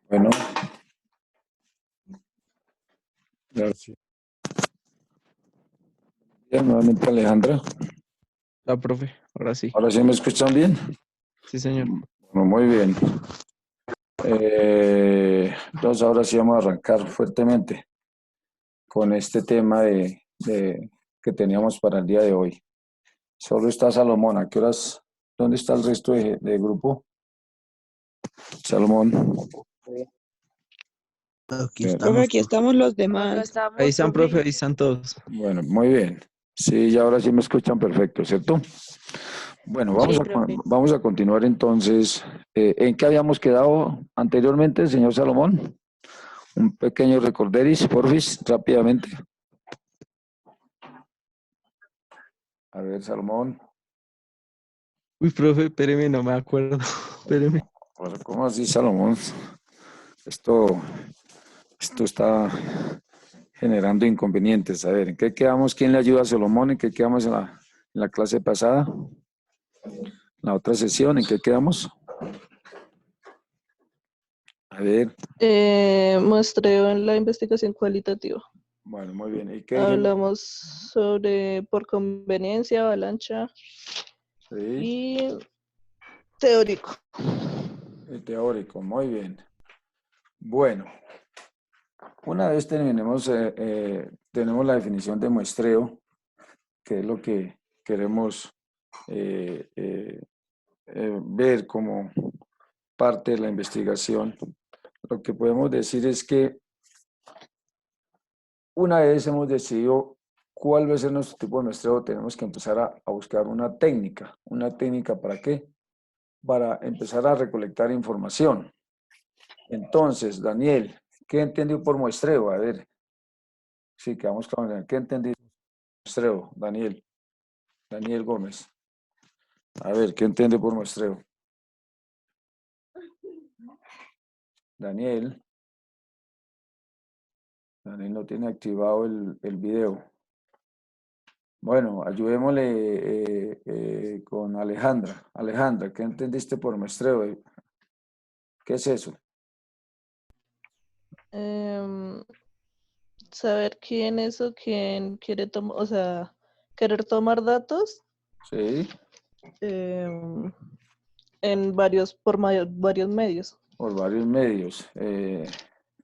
Bueno, gracias. Bien, nuevamente Alejandra. La profe, ahora sí. ¿Ahora sí me escuchan bien? Sí, señor. Bueno, muy bien. Entonces ahora sí vamos a arrancar fuertemente con este tema que teníamos para el día de hoy. Solo está Salomón. ¿A qué horas? ¿Dónde está el resto de grupo? Salomón. Aquí Bien. estamos. Profe, aquí estamos los demás. Ahí están, profe, ahí están todos. Bueno, muy bien. Sí, ya ahora sí me escuchan perfecto, ¿cierto? Bueno, Sí, profe. vamos a continuar entonces. ¿En qué habíamos quedado anteriormente, señor Salomón? Un pequeño recorderis, porfis, rápidamente. A ver, Salomón. Uy, profe, espéreme, no me acuerdo. Espéreme. ¿Cómo así, Salomón? Esto está generando inconvenientes. A ver, ¿en qué quedamos? ¿Quién le ayuda a Salomón? ¿En qué quedamos en la clase pasada? La otra sesión, ¿en qué quedamos? A ver. Muestreo en la investigación cualitativa. Bueno, muy bien. ¿Y qué dijimos? Hablamos sobre por conveniencia, avalancha Sí, y teórico. el teórico, muy bien. Bueno, una vez tenemos la definición de muestreo, que es lo que queremos ver como parte de la investigación. Lo que podemos decir es que una vez hemos decidido cuál va a ser nuestro tipo de muestreo, tenemos que empezar a buscar una técnica. ¿Una técnica para qué? Para empezar a recolectar información. Entonces, Daniel, ¿qué entendió por muestreo? A ver, sí, quedamos con ¿qué entendí por muestreo, Daniel? Daniel Gómez. A ver, ¿qué entiende por muestreo? Daniel. Daniel no tiene activado el video. Bueno, ayudémosle con Alejandra. Alejandra, ¿qué entendiste por muestreo? ¿Qué es eso? Saber quién es o quién quiere tomar, o sea, querer tomar datos Sí, en varios medios. por varios medios.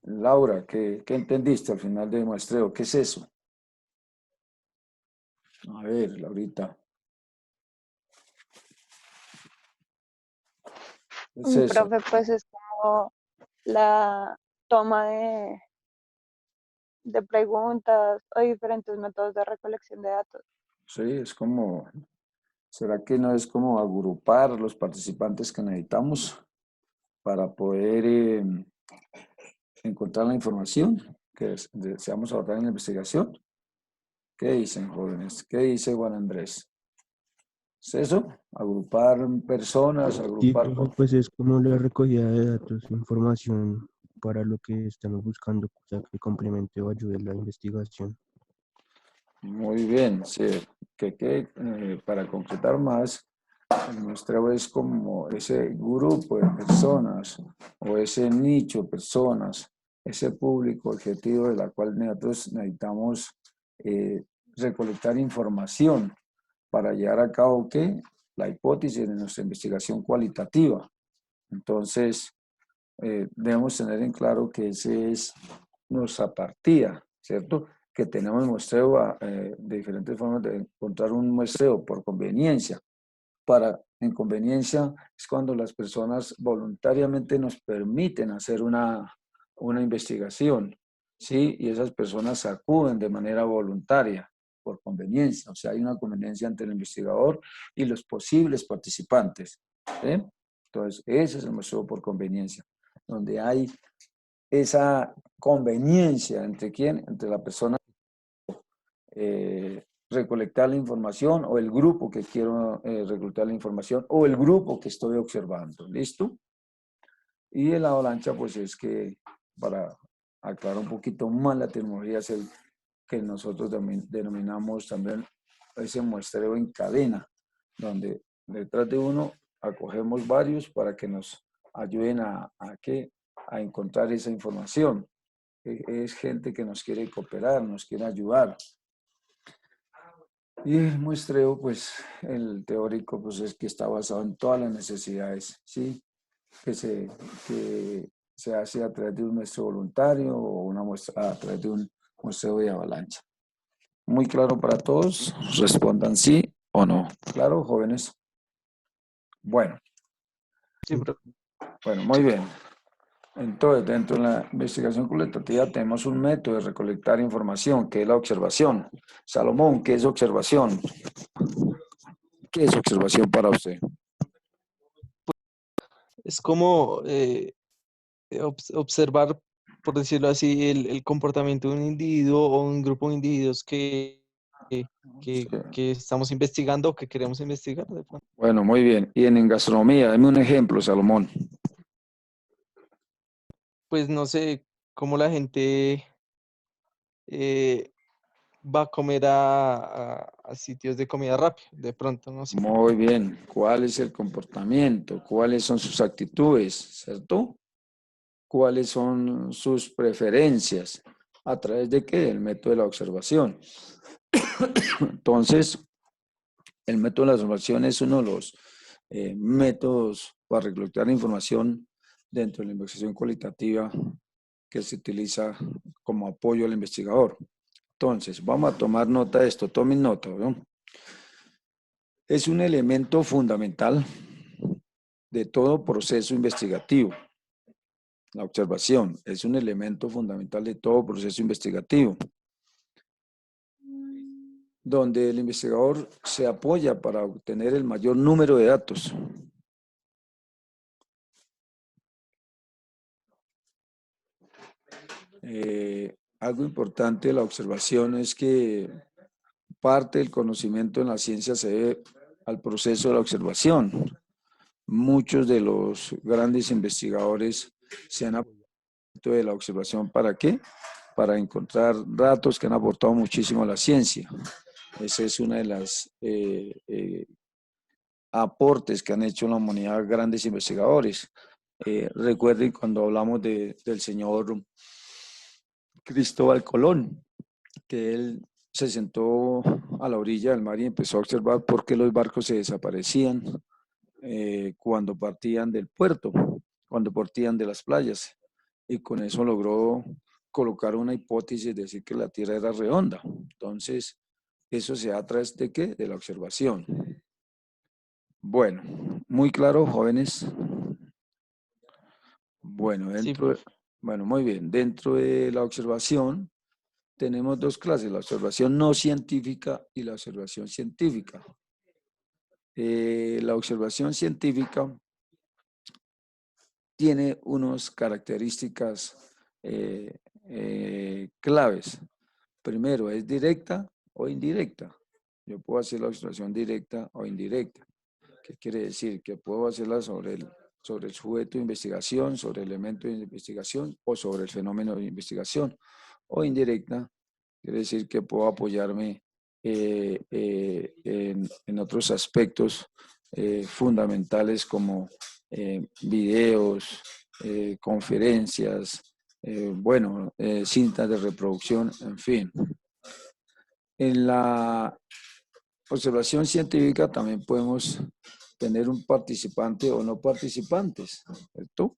Laura, ¿qué entendiste al final del muestreo? ¿Qué es eso? A ver, Laurita. ¿Qué es eso? Profe, pues es como la toma de preguntas o diferentes métodos de recolección de datos. Sí, es como, ¿será que no es como agrupar los participantes que necesitamos para poder encontrar la información que deseamos abordar en la investigación? ¿Qué dicen, jóvenes? ¿Qué dice Juan Andrés? ¿Es eso? ¿Agrupar personas? Sí, ¿Agrupar? profe, pues es como la recogida de datos, información para lo que estamos buscando, o sea, que complemente o ayude la investigación. Muy bien, sí. Para concretar más, el muestreo es como ese grupo de personas o ese nicho de personas, ese público objetivo de la cual nosotros necesitamos recolectar información para llevar a cabo ¿qué? La hipótesis de nuestra investigación cualitativa. Entonces, debemos tener en claro que esa es nuestra partida, ¿cierto? Que tenemos muestreo de diferentes formas de encontrar un muestreo por conveniencia. En conveniencia es cuando las personas voluntariamente nos permiten hacer una investigación, ¿sí? Y esas personas acuden de manera voluntaria, por conveniencia. O sea, hay una conveniencia entre el investigador y los posibles participantes, ¿sí? Entonces, ese es el muestreo por conveniencia, donde hay esa conveniencia entre quién, entre la persona recolectar la información o el grupo que quiero recolectar la información o el grupo que estoy observando. ¿Listo? Y en la avalancha, pues es que, para aclarar un poquito más la terminología, es el que nosotros denominamos también ese muestreo en cadena, donde detrás de uno acogemos varios para que nos ayuden a encontrar esa información. Es gente que nos quiere cooperar, nos quiere ayudar. Y el muestreo, pues el teórico, pues es que está basado en todas las necesidades, ¿sí? Que se hace a través de un muestreo voluntario o una muestra a través de un muestreo de avalancha. ¿Muy claro para todos? Respondan sí o no. ¿Claro, jóvenes? Bueno, Sí, profe. bueno, muy bien. Entonces, dentro de la investigación cualitativa tenemos un método de recolectar información, que es la observación. Salomón, ¿qué es observación? ¿Qué es observación para usted? Es como observar, por decirlo así, el comportamiento de un individuo o un grupo de individuos Sí. que estamos investigando o que queremos investigar. De pronto. Bueno, muy bien. Y en gastronomía, dame un ejemplo, Salomón. Pues no sé cómo la gente eh, va a comer a sitios de comida rápida, de pronto, no sé. Muy bien. ¿Cuál es el comportamiento? ¿Cuáles son sus actitudes? ¿Cierto? ¿Cuáles son sus preferencias? ¿A través de qué? El método de la observación. Entonces, el método de la observación es uno de los métodos para recolectar información dentro de la investigación cualitativa que se utiliza como apoyo al investigador. Entonces, vamos a tomar nota de esto. Tomen nota, ¿no? Es un elemento fundamental de todo proceso investigativo. La observación es un elemento fundamental de todo proceso investigativo, donde el investigador se apoya para obtener el mayor número de datos. Algo importante de la observación es que parte del conocimiento en la ciencia se debe al proceso de la observación. Muchos de los grandes investigadores se han apoyado de la observación. ¿Para qué? Para encontrar datos que han aportado muchísimo a la ciencia. Ese es uno de los aportes que han hecho en la humanidad grandes investigadores. Recuerden cuando hablamos del señor Cristóbal Colón, que él se sentó a la orilla del mar y empezó a observar por qué los barcos se desaparecían cuando partían del puerto, cuando partían de las playas. Y con eso logró colocar una hipótesis, decir que la Tierra era redonda. Entonces, eso se da a través de qué? De la observación. Bueno, muy claro, jóvenes. Bueno, Sí, profe. bueno, muy bien. Dentro de la observación tenemos dos clases, la observación no científica y la observación científica. La observación científica tiene unas características claves. Primero, es directa o indirecta. Yo puedo hacer la observación directa o indirecta. ¿Qué quiere decir? Que puedo hacerla sobre el sujeto de investigación, sobre el elemento de investigación o sobre el fenómeno de investigación. O indirecta, quiere decir que puedo apoyarme en otros aspectos fundamentales como videos, conferencias, cintas de reproducción, en fin. En la observación científica también podemos tener un participante o no participantes, ¿cierto?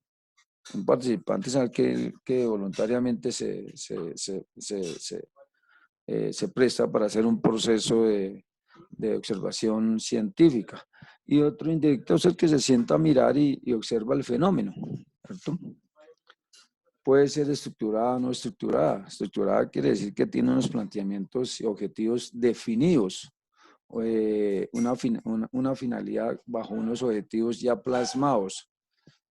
Un participante es aquel que voluntariamente se presta para hacer un proceso de observación científica. Y otro indirecto es el que se sienta a mirar y observa el fenómeno, ¿cierto? Puede ser estructurada o no estructurada. Estructurada quiere decir que tiene unos planteamientos y objetivos definidos, una finalidad bajo unos objetivos ya plasmados.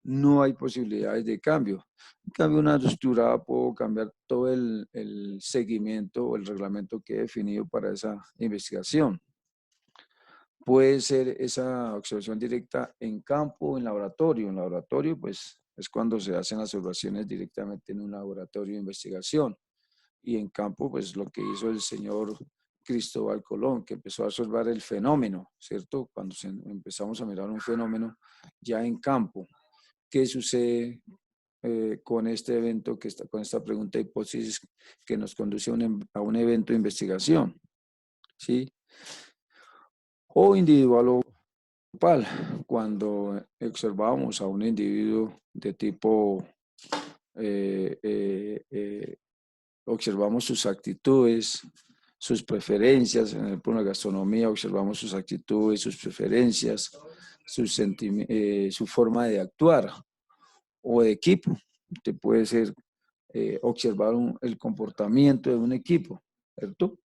No hay posibilidades de cambio. En cambio, una estructurada puedo cambiar todo el seguimiento o el reglamento que he definido para esa investigación. Puede ser esa observación directa en campo o en laboratorio. En laboratorio, pues, es cuando se hacen las observaciones directamente en un laboratorio de investigación. Y en campo, pues, lo que hizo el señor Cristóbal Colón, que empezó a observar el fenómeno, ¿cierto? Cuando empezamos a mirar un fenómeno ya en campo. ¿Qué sucede con este evento, con esta pregunta de hipótesis que nos conduce a un evento de investigación? ¿Sí? O individual o grupal, cuando observamos a un individuo de tipo, observamos sus actitudes, sus preferencias, en el plano de gastronomía observamos sus actitudes, sus preferencias, su forma de actuar, o de equipo. Usted puede ser, observar el comportamiento de un equipo, ¿cierto?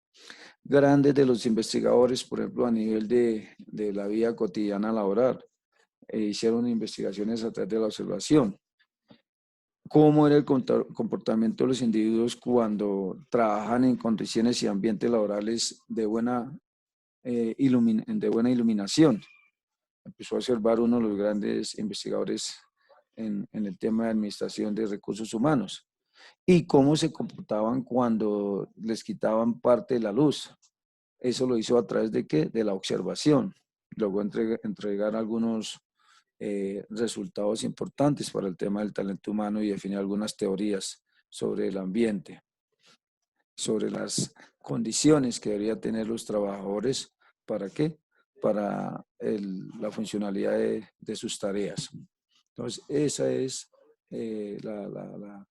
Grandes de los investigadores, por ejemplo, a nivel de la vida cotidiana laboral, hicieron investigaciones a través de la observación. ¿Cómo era el comportamiento de los individuos cuando trabajan en condiciones y ambientes laborales de buena iluminación? Empezó a observar uno de los grandes investigadores en el tema de administración de recursos humanos. Y cómo se comportaban cuando les quitaban parte de la luz. Eso lo hizo a través de ¿qué? De la observación. Luego entregar algunos resultados importantes para el tema del talento humano y definir algunas teorías sobre el ambiente, sobre las condiciones que deberían tener los trabajadores. ¿Para qué? Para la funcionalidad de sus tareas. Entonces, esa es la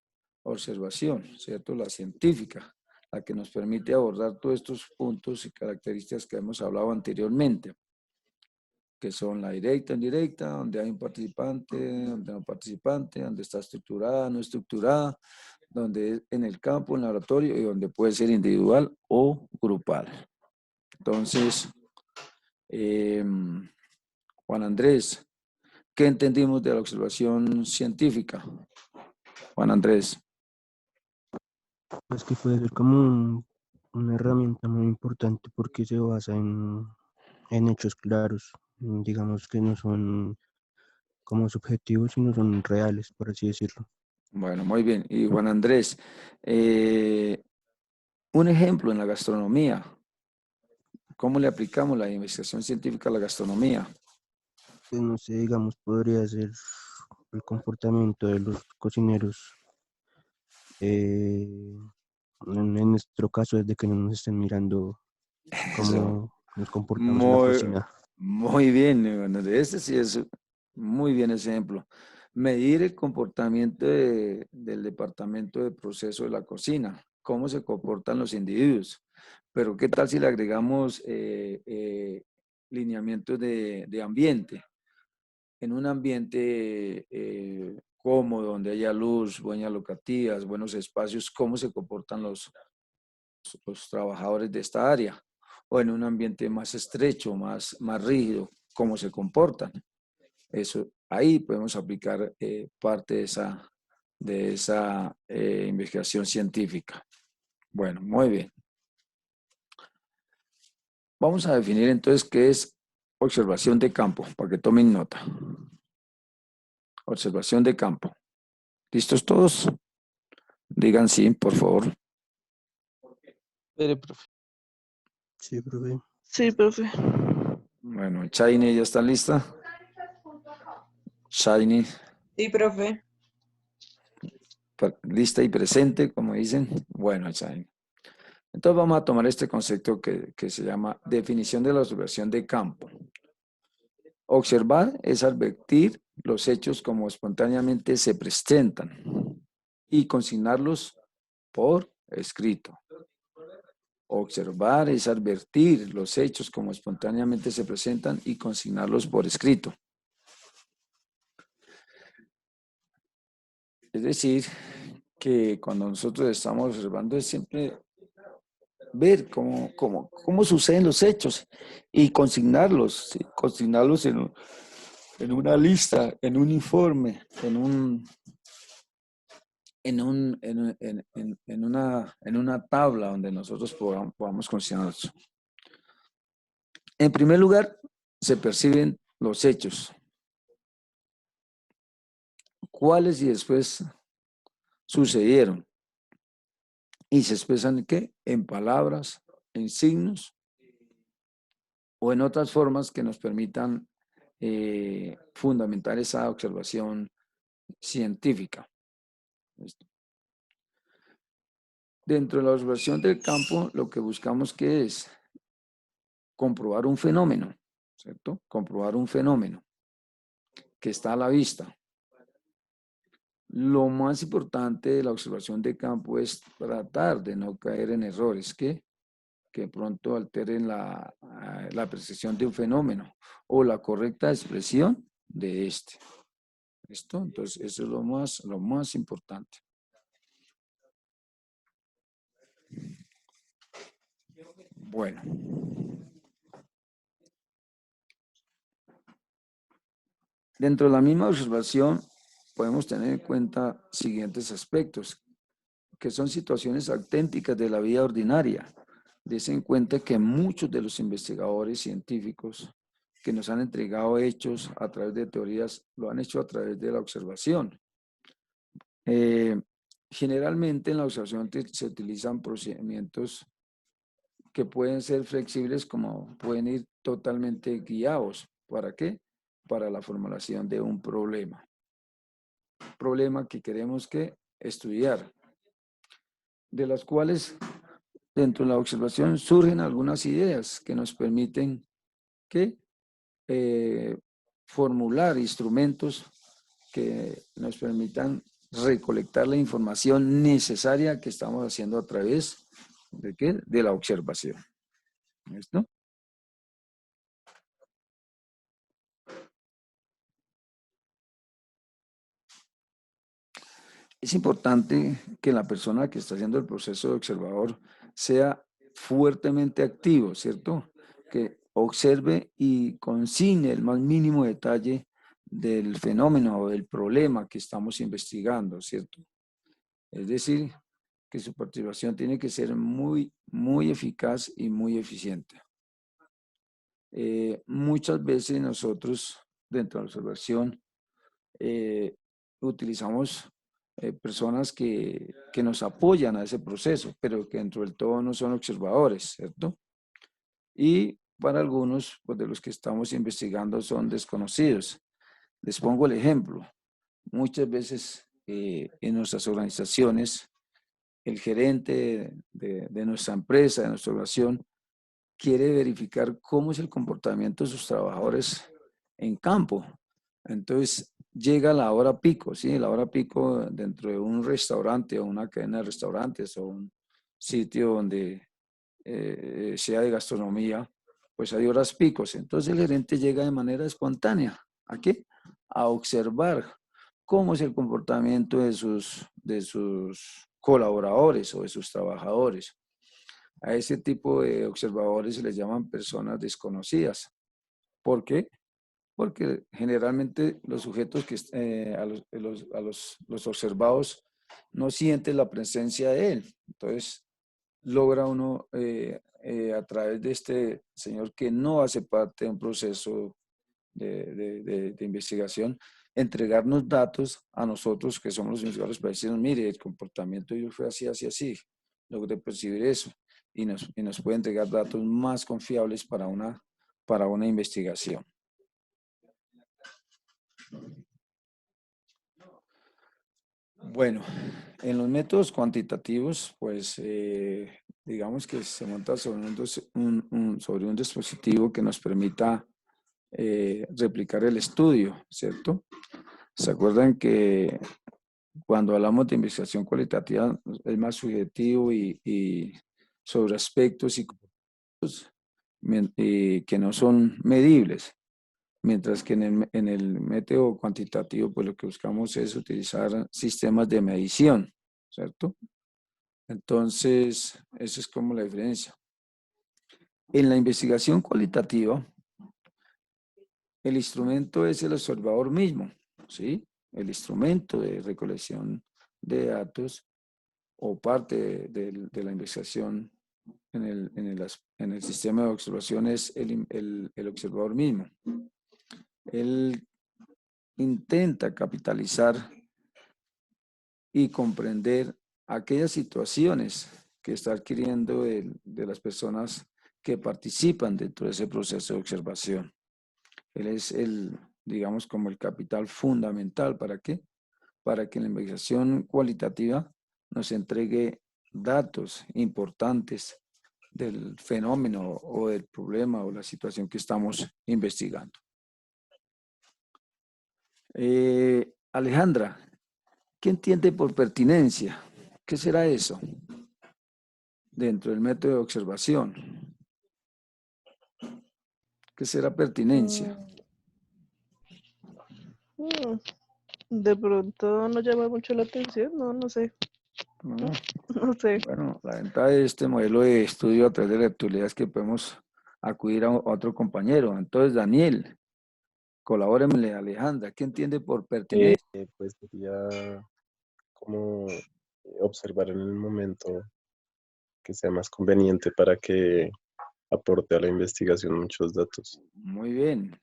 observación, ¿cierto? La científica, la que nos permite abordar todos estos puntos y características que hemos hablado anteriormente, que son la directa, indirecta, donde hay un participante, donde no hay participante, donde está estructurada, no estructurada, donde es en el campo, en el laboratorio, y donde puede ser individual o grupal. Entonces, Juan Andrés, ¿qué entendimos de la observación científica? Juan Andrés. Pues que puede ser como una herramienta muy importante porque se basa en hechos claros, digamos que no son como subjetivos, sino son reales, por así decirlo. Bueno, muy bien. Y Juan Andrés, un ejemplo en la gastronomía. ¿Cómo le aplicamos la investigación científica a la gastronomía? Pues no sé, digamos, podría ser el comportamiento de los cocineros. En nuestro caso es de que no nos estén mirando Eso. cómo nos comportamos en la cocina. Muy bien, Juan Andrés. Este sí es muy bien ejemplo. Medir el comportamiento del departamento de proceso de la cocina, cómo se comportan los individuos. Pero ¿qué tal si le agregamos lineamientos de ambiente? En un ambiente cómodo, donde haya luz, buenas locativas, buenos espacios, ¿cómo se comportan los trabajadores de esta área? O en un ambiente más estrecho, más rígido, ¿cómo se comportan? Eso, ahí podemos aplicar parte de esa investigación científica. Bueno, muy bien. Vamos a definir entonces qué es observación de campo, para que tomen nota. Observación de campo. ¿Listos todos? Digan sí, por favor. Espere, profe. Sí, profe. Sí, profe. Bueno, Shiny, ¿ya está lista? Shiny, Sí, profe. lista y presente, como dicen. Bueno, Shiny. Entonces vamos a tomar este concepto que se llama definición de la observación de campo. Observar es advertir los hechos como espontáneamente se presentan y consignarlos por escrito. Observar es advertir los hechos como espontáneamente se presentan y consignarlos por escrito. Es decir, que cuando nosotros estamos observando es siempre ver cómo suceden los hechos y consignarlos, ¿sí? Consignarlos en una lista, en un informe, en una tabla donde nosotros podamos consignarlos. En primer lugar, se perciben los hechos. ¿Cuáles y después sucedieron? Y se expresan ¿qué? En palabras en signos o en otras formas que nos permitan fundamentar esa observación científica. ¿Listo? Dentro de la observación del campo, lo que buscamos que es comprobar un fenómeno, ¿cierto? Comprobar un fenómeno que está a la vista. Lo más importante de la observación de campo es tratar de no caer en errores que pronto alteren la percepción de un fenómeno o la correcta expresión de este. ¿Listo? Entonces, eso es lo más importante. Bueno. Dentro de la misma observación, podemos tener en cuenta siguientes aspectos, que son situaciones auténticas de la vida ordinaria. Dese en cuenta que muchos de los investigadores científicos que nos han entregado hechos a través de teorías, lo han hecho a través de la observación. Generalmente en la observación se utilizan procedimientos que pueden ser flexibles como pueden ir totalmente guiados. ¿Para qué? Para la formulación de un problema. Problema que queremos que estudiar, de las cuales dentro de la observación surgen algunas ideas que nos permiten que formular instrumentos que nos permitan recolectar la información necesaria que estamos haciendo a través de ¿qué? De la observación. ¿Listo? Es importante que la persona que está haciendo el proceso de observador sea fuertemente activo, ¿cierto? Que observe y consigne el más mínimo detalle del fenómeno o del problema que estamos investigando, ¿cierto? Es decir, que su participación tiene que ser muy eficaz y muy eficiente. Muchas veces nosotros, dentro de la observación, utilizamos personas que nos apoyan a ese proceso, pero que dentro del todo no son observadores, ¿cierto? Y para algunos pues, de los que estamos investigando son desconocidos. Les pongo el ejemplo. Muchas veces en nuestras organizaciones, el gerente de nuestra empresa, de nuestra organización, quiere verificar cómo es el comportamiento de sus trabajadores en campo. Entonces, llega la hora pico, ¿sí? La hora pico dentro de un restaurante o una cadena de restaurantes o un sitio donde sea de gastronomía, pues hay horas picos. Entonces, el gerente llega de manera espontánea. ¿A qué? A observar cómo es el comportamiento de sus colaboradores o de sus trabajadores. A ese tipo de observadores se les llaman personas desconocidas. ¿Por qué? Porque generalmente los sujetos los observados no sienten la presencia de él. Entonces, logra uno a través de este señor que no hace parte de un proceso de investigación, entregarnos datos a nosotros que somos los investigadores para decirnos, mire, el comportamiento yo fue así, así, así, logré percibir eso y nos puede entregar datos más confiables para una investigación. Bueno, en los métodos cuantitativos, pues digamos que se monta sobre sobre un dispositivo que nos permita replicar el estudio, ¿cierto? ¿Se acuerdan que cuando hablamos de investigación cualitativa es más subjetivo y sobre aspectos y que no son medibles? Mientras que en el método cuantitativo, pues lo que buscamos es utilizar sistemas de medición, ¿cierto? Entonces, esa es como la diferencia. En la investigación cualitativa, el instrumento es el observador mismo, ¿sí? El instrumento de recolección de datos o parte de la investigación en el sistema de observación es el observador mismo. Él intenta capitalizar y comprender aquellas situaciones que está adquiriendo de las personas que participan dentro de ese proceso de observación. Él es digamos, como el capital fundamental. ¿Para qué? Para que la investigación cualitativa nos entregue datos importantes del fenómeno o del problema o la situación que estamos investigando. Alejandra, ¿qué entiende por pertinencia? ¿Qué será eso dentro del método de observación? ¿Qué será pertinencia? De pronto no llama mucho la atención, no sé, no sé. Bueno, la ventaja de este modelo de estudio a través de la actualidad es que podemos acudir a otro compañero. Entonces, Daniel, colabóremele a Alejandra. ¿Qué entiende por pertinencia? Pues sería como observar en el momento que sea más conveniente para que aporte a la investigación muchos datos. Muy bien.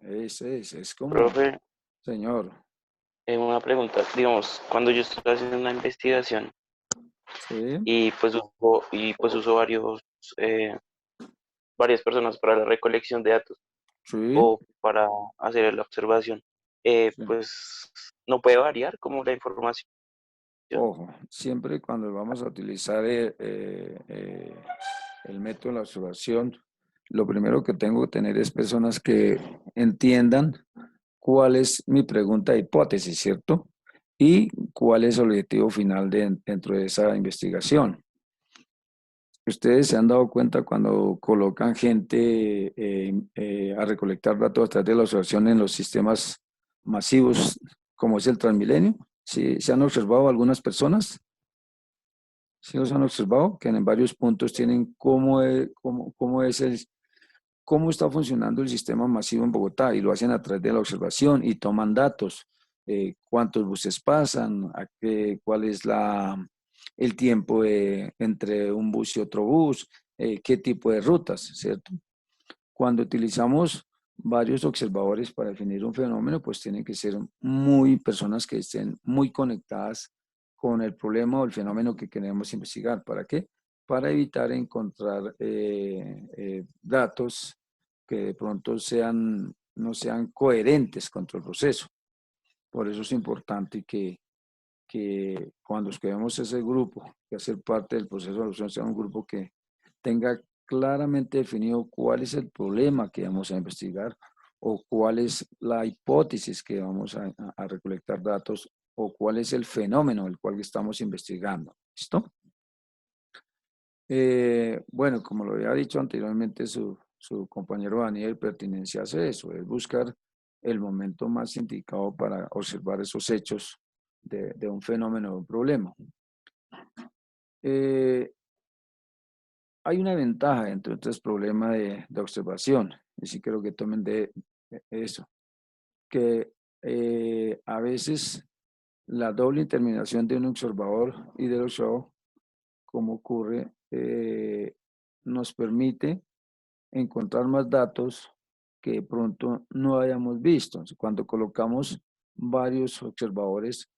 Es como, Profe, señor. una pregunta. Digamos, cuando yo estoy haciendo una investigación Sí, y pues uso varias personas para la recolección de datos sí, o para hacer la observación, sí. pues no puede variar como la información. Ojo, siempre cuando vamos a utilizar el método de la observación, lo primero que tengo que tener es personas que entiendan cuál es mi pregunta de hipótesis, ¿cierto? Y cuál es el objetivo final dentro de esa investigación. Ustedes se han dado cuenta cuando colocan gente a recolectar datos a través de la observación en los sistemas masivos, como es el Transmilenio. ¿Sí? ¿Se han observado algunas personas? ¿Sí los han observado? Que en varios puntos tienen cómo está funcionando el sistema masivo en Bogotá y lo hacen a través de la observación y toman datos. Cuántos buses pasan, cuál es el tiempo entre un bus y otro bus, qué tipo de rutas, ¿cierto? Cuando utilizamos varios observadores para definir un fenómeno, pues tienen que ser personas que estén muy conectadas con el problema o el fenómeno que queremos investigar. ¿Para qué? Para evitar encontrar datos que de pronto no sean coherentes con el proceso. Por eso es importante que cuando escogemos ese grupo, que hacer parte del proceso de evaluación sea un grupo que tenga claramente definido cuál es el problema que vamos a investigar o cuál es la hipótesis que vamos a recolectar datos o cuál es el fenómeno el cual estamos investigando. ¿Listo? Bueno, como lo había dicho anteriormente su compañero Daniel, pertinencia hace eso, es buscar el momento más indicado para observar esos hechos de un fenómeno o un problema. Hay una ventaja entre otros problemas de observación, y sí creo que tomen de eso, que a veces la doble interminación de un observador y del observador, como ocurre, nos permite encontrar más datos que de pronto no hayamos visto. Cuando colocamos varios observadores,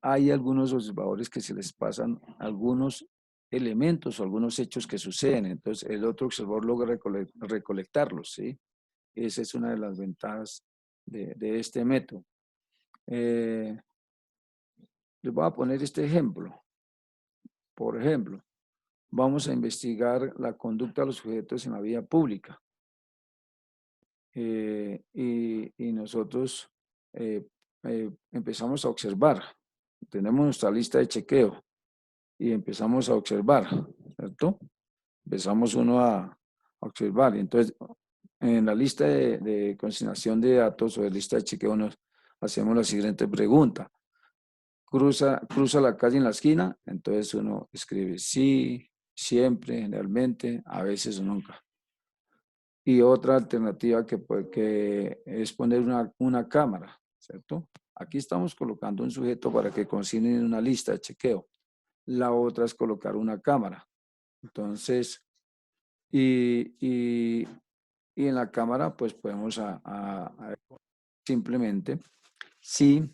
hay algunos observadores que se les pasan algunos elementos o algunos hechos que suceden. Entonces, el otro observador logra recolectarlos, ¿sí? Esa es una de las ventajas de este método. Les voy a poner este ejemplo. Por ejemplo, vamos a investigar la conducta de los sujetos en la vía pública. Y nosotros empezamos a observar. Tenemos nuestra lista de chequeo y empezamos a observar, ¿cierto? Empezamos uno a observar. Y entonces, en la lista de consignación de datos o de lista de chequeo nos hacemos la siguiente pregunta. Cruza la calle en la esquina, entonces uno escribe sí, siempre, generalmente, a veces o nunca. Y otra alternativa que es poner una cámara, ¿cierto? Aquí estamos colocando un sujeto para que consignen una lista de chequeo. La otra es colocar una cámara. Entonces, y en la cámara, pues podemos simplemente si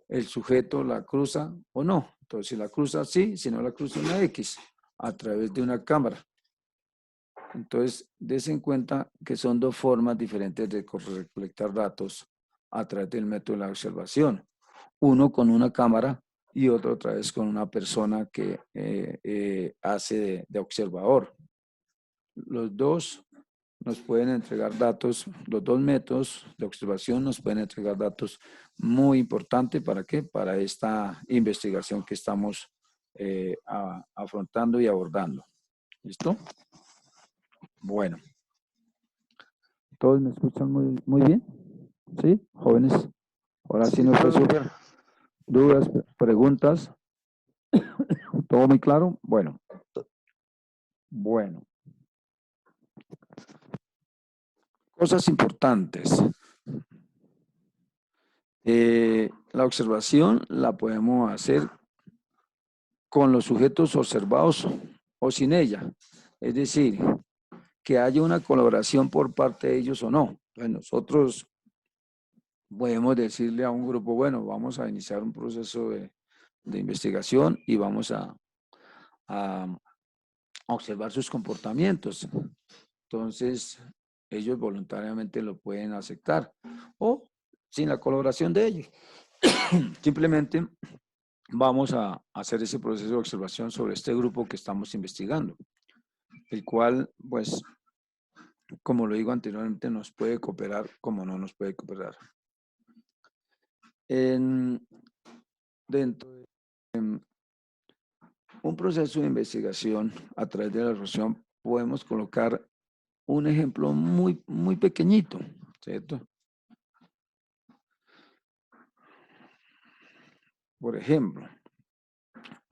el sujeto la cruza o no. Entonces, si la cruza, sí, si no la cruza, una X. a través de una cámara. Entonces, des en cuenta que son dos formas diferentes de recolectar datos a través del método de la observación. Uno con una cámara y otro otra vez con una persona que hace de observador. Los dos nos pueden entregar datos, los dos métodos de observación nos pueden entregar datos muy importantes. ¿Para qué? Para esta investigación que estamos afrontando y abordando. ¿Listo? Bueno. ¿Todos me escuchan muy bien? ¿Sí? ¿Jóvenes? Ahora sí no todo empezó. bien. ¿Dudas, preguntas? ¿Todo muy claro? Bueno. Bueno. Cosas importantes. La observación la podemos hacer con los sujetos observados o sin ella. Es decir, que haya una colaboración por parte de ellos o no. Entonces nosotros podemos decirle a un grupo, bueno, vamos a iniciar un proceso de investigación y vamos a observar sus comportamientos. Entonces, ellos voluntariamente lo pueden aceptar o sin la colaboración de ellos. Simplemente vamos a hacer ese proceso de observación sobre este grupo que estamos investigando, el cual, pues, como lo digo anteriormente, nos puede cooperar como no nos puede cooperar. Dentro de un proceso de investigación a través de la observación podemos colocar un ejemplo muy pequeñito, ¿cierto? Por ejemplo,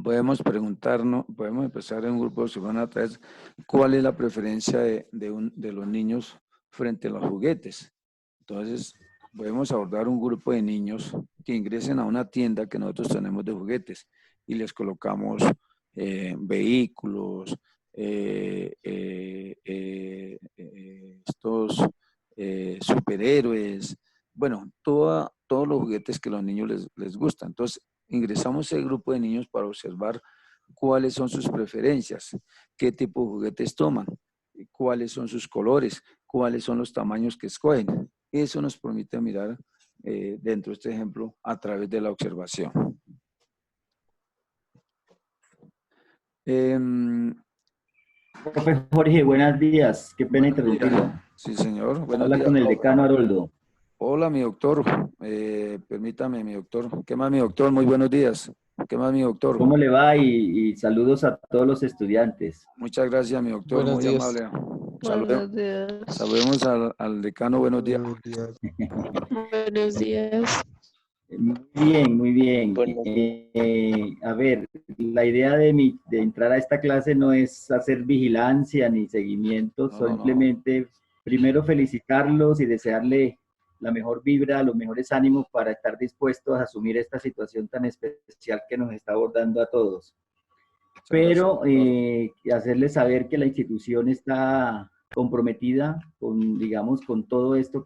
podemos preguntarnos, podemos empezar en un grupo de observación a través cuál es la preferencia de los niños frente a los juguetes. Entonces, podemos abordar un grupo de niños que ingresen a una tienda que nosotros tenemos de juguetes y les colocamos vehículos, estos superhéroes, bueno, todos los juguetes que a los niños les gustan. Entonces, ingresamos a ese grupo de niños para observar cuáles son sus preferencias, qué tipo de juguetes toman, cuáles son sus colores, cuáles son los tamaños que escogen. Eso nos permite mirar dentro de este ejemplo a través de la observación. Profe Jorge, buenos días. Qué pena interrumpirlo. Sí, señor. Buenos Habla días. con el decano Haroldo. Hola, mi doctor. Permítame, mi doctor. ¿Qué más, mi doctor? Muy buenos días. ¿Qué más, mi doctor? ¿Cómo le va? Y saludos a todos los estudiantes. Muchas gracias, mi doctor. Buenos Muy días. amable. Buenos días. Saludemos al decano. Buenos días. Buenos días. Buenos días. Muy bien, muy bien. Buenos A ver, la idea de entrar a esta clase no es hacer vigilancia ni seguimiento, No, no, no. simplemente primero felicitarlos y desearle la mejor vibra, los mejores ánimos para estar dispuestos a asumir esta situación tan especial que nos está abordando a todos. Pero hacerles saber que la institución está comprometida con, digamos, con todo esto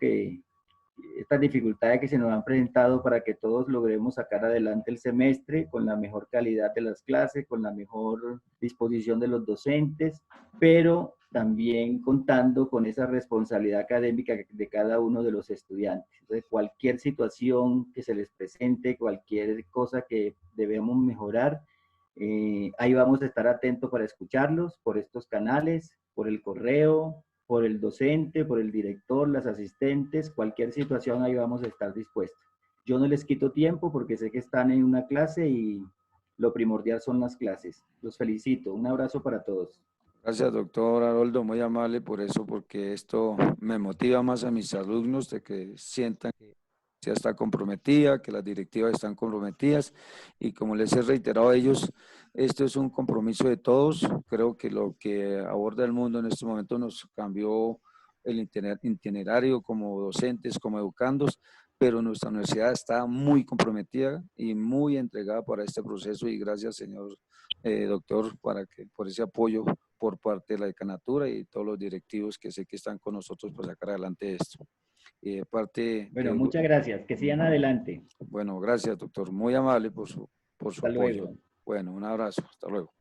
estas dificultades que se nos han presentado para que todos logremos sacar adelante el semestre con la mejor calidad de las clases, con la mejor disposición de los docentes, pero también contando con esa responsabilidad académica de cada uno de los estudiantes. Entonces, cualquier situación que se les presente, cualquier cosa que debemos mejorar, ahí vamos a estar atentos para escucharlos por estos canales, por el correo, por el docente, por el director, las asistentes, cualquier situación ahí vamos a estar dispuestos. Yo no les quito tiempo porque sé que están en una clase y lo primordial son las clases. Los felicito. Un abrazo para todos. Gracias, doctor Haroldo, muy amable por eso, porque esto me motiva más a mis alumnos de que sientan que ya está comprometida, que las directivas están comprometidas y como les he reiterado a ellos, esto es un compromiso de todos. Creo que lo que aborda el mundo en este momento nos cambió el itinerario como docentes, como educandos, pero nuestra universidad está muy comprometida y muy entregada para este proceso y gracias, señor doctor, por ese apoyo por parte de la decanatura y todos los directivos que sé que están con nosotros para sacar adelante esto. Y de parte bueno, muchas gracias. Que sigan adelante. Bueno, gracias, doctor. Muy amable por su Hasta apoyo. luego. Bueno, un abrazo. Hasta luego.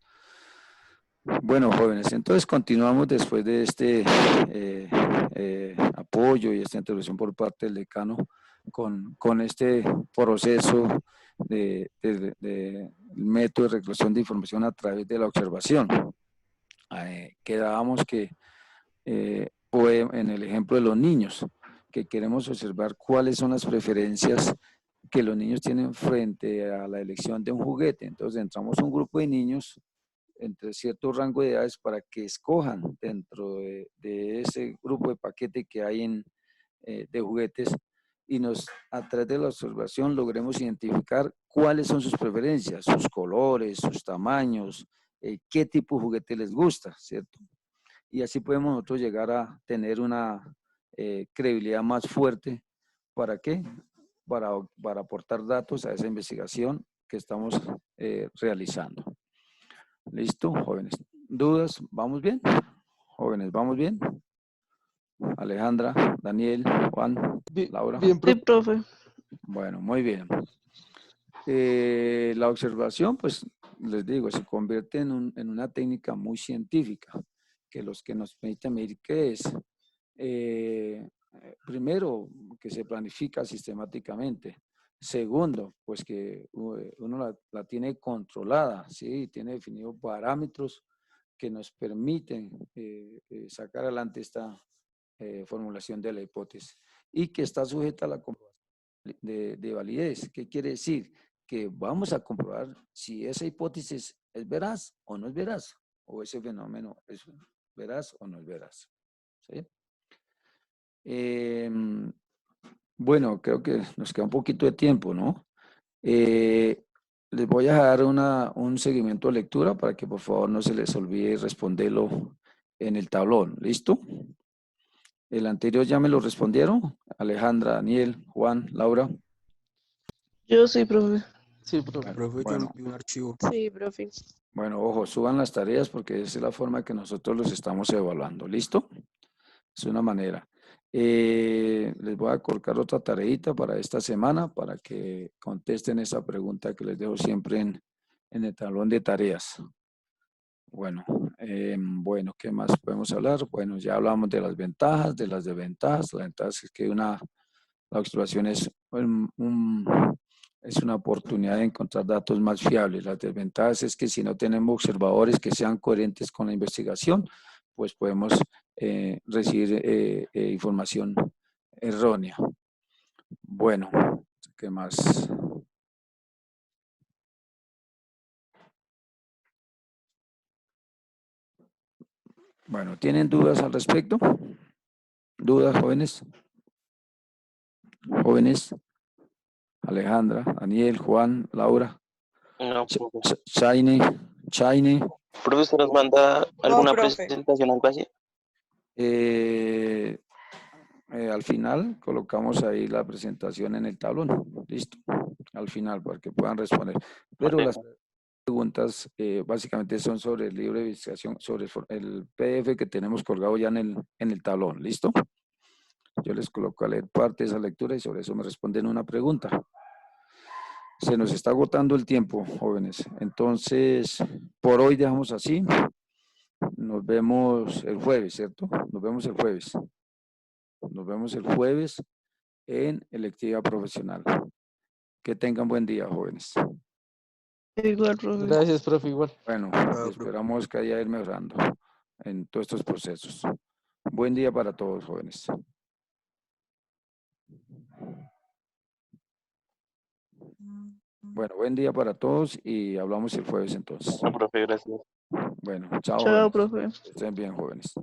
Bueno, jóvenes, entonces continuamos después de este apoyo y esta introducción por parte del decano con este proceso de método de recolección de información a través de la observación. Quedábamos que fue en el ejemplo de los niños, que queremos observar cuáles son las preferencias que los niños tienen frente a la elección de un juguete. Entonces entramos a un grupo de niños entre cierto rango de edades para que escojan dentro de ese grupo de paquete que hay de juguetes y a través de la observación logremos identificar cuáles son sus preferencias, sus colores, sus tamaños, qué tipo de juguete les gusta, ¿cierto? Y así podemos nosotros llegar a tener una credibilidad más fuerte. ¿Para qué? Para aportar datos a esa investigación que estamos realizando. ¿Listo, jóvenes? ¿Dudas? ¿Vamos bien? Jóvenes, ¿vamos bien? Alejandra, Daniel, Juan, Laura. Bien, Sí, profe. Bueno, muy bien. La observación, pues, les digo, se convierte en una técnica muy científica, que los que nos permiten medir qué es. Primero, que se planifica sistemáticamente. Segundo, pues que uno la tiene controlada, ¿sí? Tiene definidos parámetros que nos permiten sacar adelante esta formulación de la hipótesis y que está sujeta a la comprobación de validez. ¿Qué quiere decir? Que vamos a comprobar si esa hipótesis es veraz o no es veraz, o ese fenómeno es veraz o no es veraz. ¿Sí? Bueno, creo que nos queda un poquito de tiempo, ¿no? Les voy a dar un seguimiento de lectura para que por favor no se les olvide responderlo en el tablón. ¿Listo? El anterior ya me lo respondieron. Alejandra, Daniel, Juan, Laura. Yo sí, profe. Sí, profe. Profe, yo envío un archivo. Sí, profe. Bueno, ojo, suban las tareas porque esa es la forma que nosotros los estamos evaluando. ¿Listo? Es una manera. Les voy a colocar otra tareita para esta semana para que contesten esa pregunta que les dejo siempre en el tablón de tareas. Bueno, ¿qué más podemos hablar? Bueno, ya hablamos de las ventajas, de las desventajas. La ventaja es que la observación es una oportunidad de encontrar datos más fiables. Las desventajas es que si no tenemos observadores que sean coherentes con la investigación, pues podemos recibir información errónea. Bueno, ¿qué más? Bueno, ¿tienen dudas al respecto? ¿Dudas, jóvenes? Jóvenes. Alejandra, Daniel, Juan, Laura. No, profe. Chaine. ¿Profesor nos manda alguna profe. presentación, algo así? Al final colocamos ahí la presentación en el tablón. Listo. Al final para que puedan responder. Pero Vale. las preguntas básicamente son sobre el libro de investigación, sobre el PDF que tenemos colgado ya en el tablón. ¿Listo? Yo les coloco a leer parte de esa lectura y sobre eso me responden una pregunta. Se nos está agotando el tiempo, jóvenes. Entonces, por hoy dejamos así. Nos vemos el jueves, ¿cierto? Nos vemos el jueves. Nos vemos el jueves en electiva profesional. Que tengan buen día, jóvenes. Igual, profe. Gracias, profe, igual. Bueno, Profe. esperamos que haya ir mejorando en todos estos procesos. Buen día para todos, jóvenes. Bueno, buen día para todos y hablamos el jueves entonces. No, profe, gracias. Bueno, chao, Chao, jóvenes. profe. Estén bien, jóvenes.